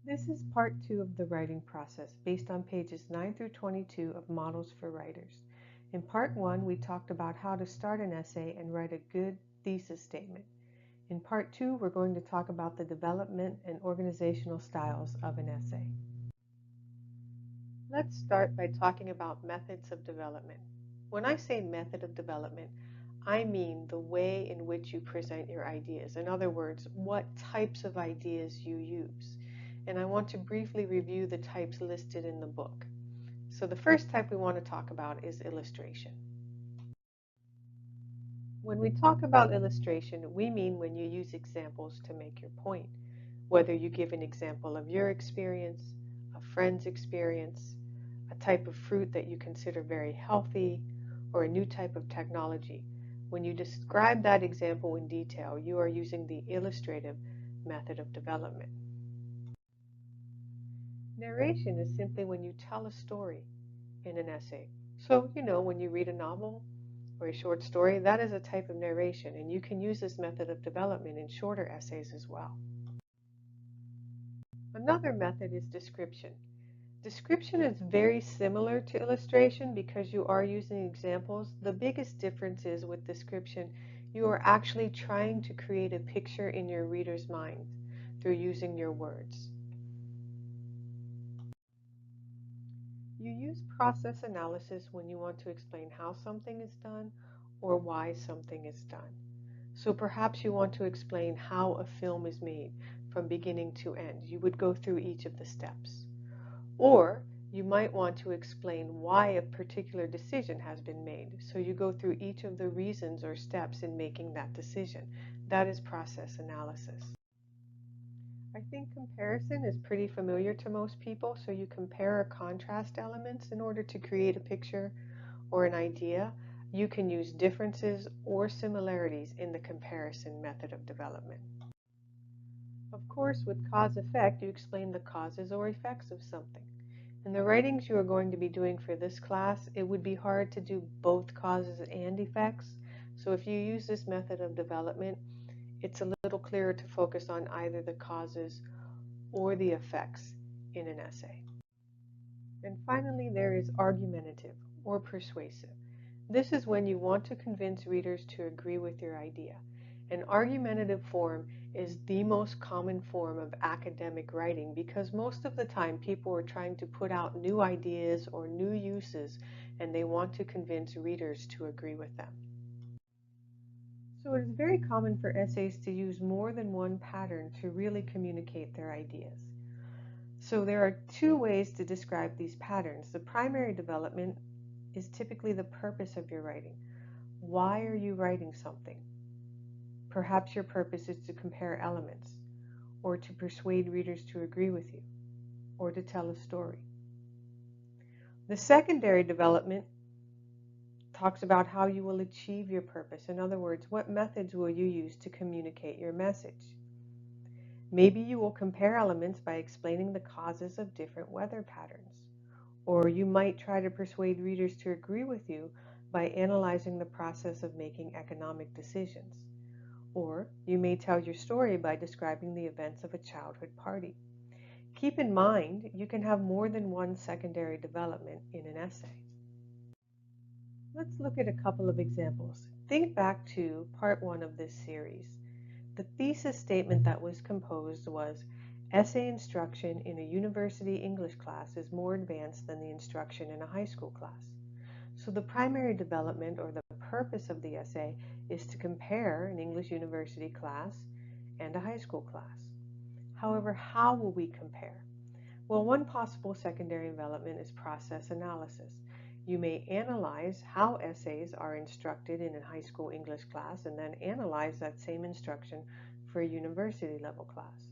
This is part 2 of the writing process based on pages 9 through 22 of Models for Writers. In part 1, we talked about how to start an essay and write a good thesis statement. In part 2, we're going to talk about the development and organizational styles of an essay. Let's start by talking about methods of development. When I say method of development, I mean the way in which you present your ideas. In other words, what types of ideas you use. And I want to briefly review the types listed in the book. So the first type we want to talk about is illustration. When we talk about illustration, we mean when you use examples to make your point. Whether you give an example of your experience, a friend's experience, a type of fruit that you consider very healthy, or a new type of technology. When you describe that example in detail, you are using the illustrative method of development. Narration is simply when you tell a story in an essay. So, when you read a novel or a short story, that is a type of narration, and you can use this method of development in shorter essays as well. Another method is description. Description is very similar to illustration because you are using examples. The biggest difference is with description, you are actually trying to create a picture in your reader's mind through using your words. You use process analysis when you want to explain how something is done or why something is done. So perhaps you want to explain how a film is made from beginning to end. You would go through each of the steps. Or you might want to explain why a particular decision has been made. So you go through each of the reasons or steps in making that decision. That is process analysis. I think comparison is pretty familiar to most people. So you compare or contrast elements in order to create a picture or an idea. You can use differences or similarities in the comparison method of development. Of course, with cause-effect, you explain the causes or effects of something. In the writings you are going to be doing for this class, it would be hard to do both causes and effects. So if you use this method of development, it's a little clearer to focus on either the causes or the effects in an essay. And finally, there is argumentative or persuasive. This is when you want to convince readers to agree with your idea. An argumentative form is the most common form of academic writing because most of the time people are trying to put out new ideas or new uses and they want to convince readers to agree with them. So it is very common for essays to use more than one pattern to really communicate their ideas. So there are two ways to describe these patterns. The primary development is typically the purpose of your writing. Why are you writing something? Perhaps your purpose is to compare elements, or to persuade readers to agree with you, or to tell a story. The secondary development talks about how you will achieve your purpose. In other words, what methods will you use to communicate your message? Maybe you will compare elements by explaining the causes of different weather patterns. Or you might try to persuade readers to agree with you by analyzing the process of making economic decisions. Or you may tell your story by describing the events of a childhood party. Keep in mind, you can have more than one secondary development in an essay. Let's look at a couple of examples. Think back to part 1 of this series. The thesis statement that was composed was, essay instruction in a university English class is more advanced than the instruction in a high school class. So the primary development or the purpose of the essay is to compare an English university class and a high school class. However, how will we compare? Well, one possible secondary development is process analysis. You may analyze how essays are instructed in a high school English class and then analyze that same instruction for a university level class.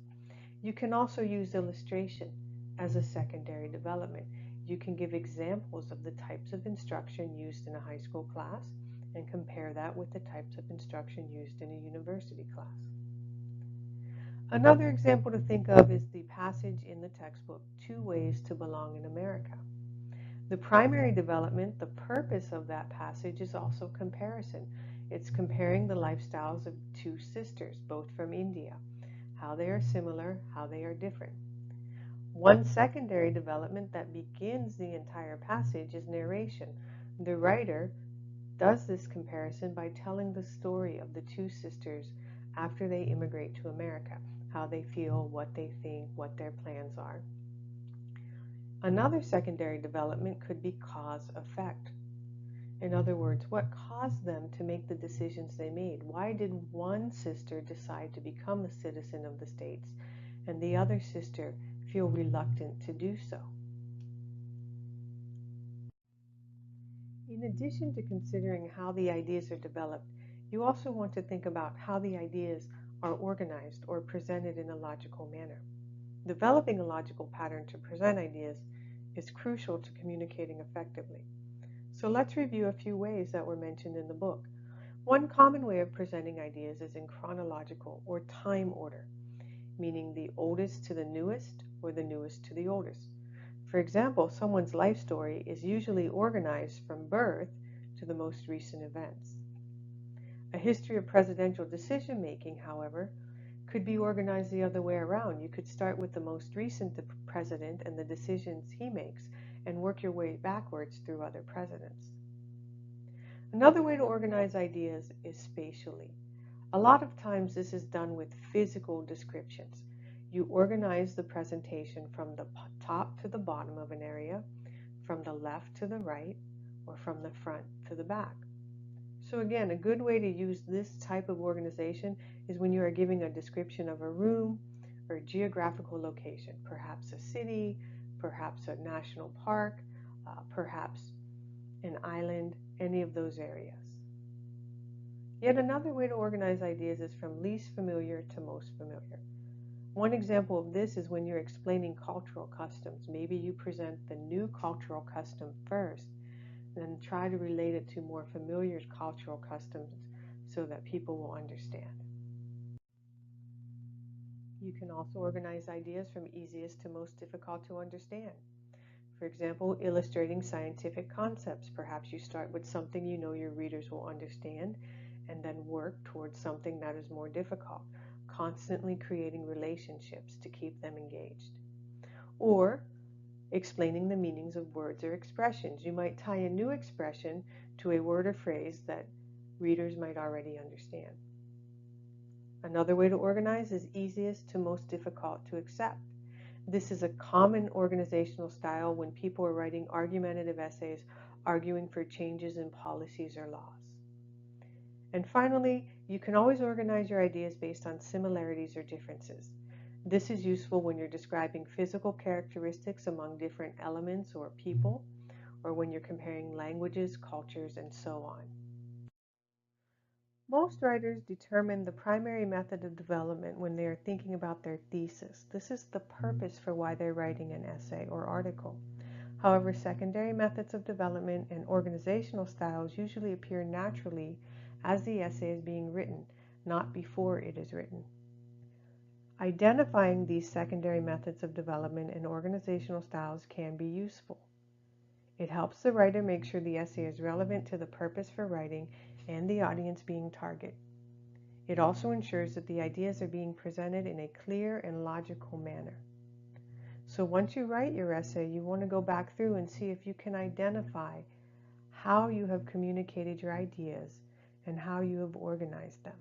You can also use illustration as a secondary development. You can give examples of the types of instruction used in a high school class and compare that with the types of instruction used in a university class. Another example to think of is the passage in the textbook, Two Ways to Belong in America. The primary development, the purpose of that passage is also comparison. It's comparing the lifestyles of two sisters, both from India, how they are similar, how they are different. One secondary development that begins the entire passage is narration. The writer does this comparison by telling the story of the two sisters after they immigrate to America, how they feel, what they think, what their plans are. Another secondary development could be cause-effect. In other words, what caused them to make the decisions they made? Why did one sister decide to become a citizen of the States and the other sister feel reluctant to do so? In addition to considering how the ideas are developed, you also want to think about how the ideas are organized or presented in a logical manner. Developing a logical pattern to present ideas is crucial to communicating effectively. So let's review a few ways that were mentioned in the book. One common way of presenting ideas is in chronological or time order, meaning the oldest to the newest or the newest to the oldest. For example, someone's life story is usually organized from birth to the most recent events. A history of presidential decision making, however, could be organized the other way around. You could start with the most recent president and the decisions he makes and work your way backwards through other presidents. Another way to organize ideas is spatially. A lot of times this is done with physical descriptions. You organize the presentation from the top to the bottom of an area, from the left to the right, or from the front to the back. So again, a good way to use this type of organization is when you are giving a description of a room or a geographical location, perhaps a city, perhaps a national park, perhaps an island, any of those areas. Yet another way to organize ideas is from least familiar to most familiar. One example of this is when you're explaining cultural customs. Maybe you present the new cultural custom first, then try to relate it to more familiar cultural customs so that people will understand. You can also organize ideas from easiest to most difficult to understand. For example, illustrating scientific concepts. Perhaps you start with something you know your readers will understand and then work towards something that is more difficult, constantly creating relationships to keep them engaged. Or explaining the meanings of words or expressions. You might tie a new expression to a word or phrase that readers might already understand. Another way to organize is easiest to most difficult to accept. This is a common organizational style when people are writing argumentative essays arguing for changes in policies or laws. And finally, you can always organize your ideas based on similarities or differences. This is useful when you're describing physical characteristics among different elements or people, or when you're comparing languages, cultures, and so on. Most writers determine the primary method of development when they are thinking about their thesis. This is the purpose for why they're writing an essay or article. However, secondary methods of development and organizational styles usually appear naturally as the essay is being written, not before it is written. Identifying these secondary methods of development and organizational styles can be useful. It helps the writer make sure the essay is relevant to the purpose for writing and the audience being target. It also ensures that the ideas are being presented in a clear and logical manner. So once you write your essay, you want to go back through and see if you can identify how you have communicated your ideas and how you have organized them.